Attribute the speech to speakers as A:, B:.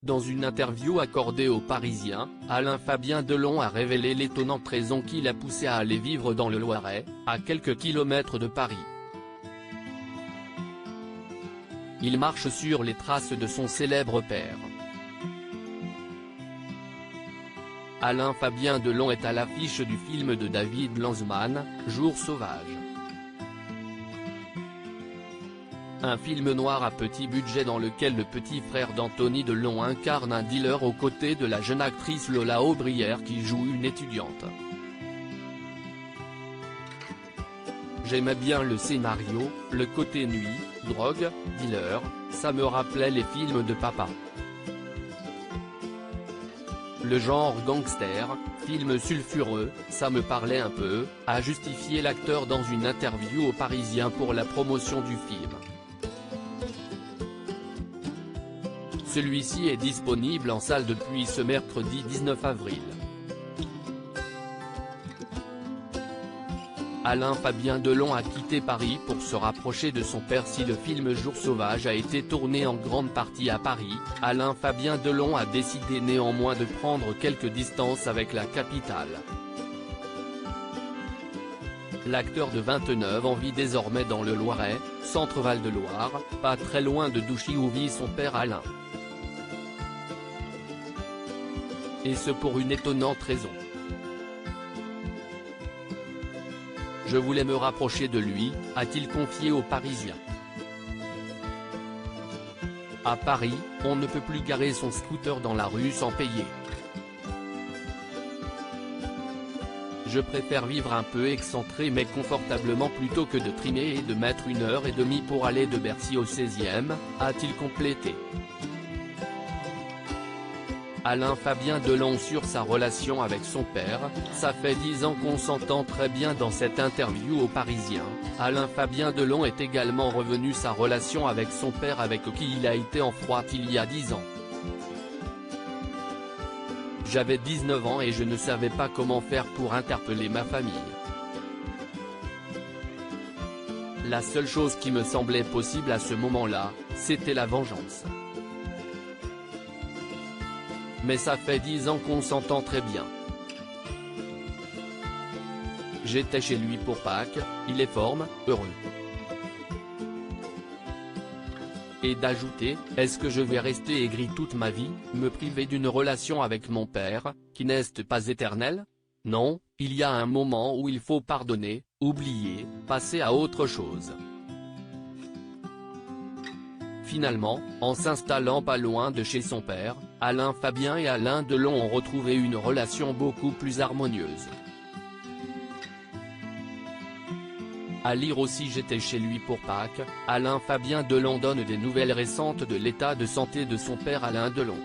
A: Dans une interview accordée aux Parisiens, Alain-Fabien Delon a révélé l'étonnante raison qui l'a poussé à aller vivre dans le Loiret, à quelques kilomètres de Paris. Il marche sur les traces de son célèbre père. Alain-Fabien Delon est à l'affiche du film de David Lanzmann, Jours sauvages. Un film noir à petit budget dans lequel le petit frère d'Anthony Delon incarne un dealer aux côtés de la jeune actrice Lola Aubrière qui joue une étudiante. J'aimais bien le scénario, le côté nuit, drogue, dealer, ça me rappelait les films de papa. Le genre gangster, film sulfureux, ça me parlait un peu, a justifié l'acteur dans une interview aux Parisiens pour la promotion du film. Celui-ci est disponible en salle depuis ce mercredi 19 avril. Alain-Fabien Delon a quitté Paris pour se rapprocher de son père. Si le film Jours sauvages a été tourné en grande partie à Paris, Alain-Fabien Delon a décidé néanmoins de prendre quelques distances avec la capitale. L'acteur de 29 ans vit désormais dans le Loiret, centre Val-de-Loire, pas très loin de Douchy où vit son père Alain. Et ce pour une étonnante raison. Je voulais me rapprocher de lui, a-t-il confié aux Parisiens. À Paris, on ne peut plus garer son scooter dans la rue sans payer. Je préfère vivre un peu excentré mais confortablement plutôt que de trimer et de mettre 1h30 pour aller de Bercy au 16e, a-t-il complété. Alain-Fabien Delon sur sa relation avec son père, ça fait 10 ans qu'on s'entend très bien. Dans cette interview aux Parisiens, Alain-Fabien Delon est également revenu sa relation avec son père avec qui il a été en froid il y a 10 ans. J'avais 19 ans et je ne savais pas comment faire pour interpeller ma famille. La seule chose qui me semblait possible à ce moment-là, c'était la vengeance. Mais ça fait 10 ans qu'on s'entend très bien. J'étais chez lui pour Pâques, il est forme, heureux. Et d'ajouter, est-ce que je vais rester aigri toute ma vie, me priver d'une relation avec mon père, qui n'est pas éternelle? Non, il y a un moment où il faut pardonner, oublier, passer à autre chose. Finalement, en s'installant pas loin de chez son père, Alain-Fabien et Alain Delon ont retrouvé une relation beaucoup plus harmonieuse. À lire aussi J'étais chez lui pour Pâques, Alain-Fabien Delon donne des nouvelles récentes de l'état de santé de son père Alain Delon.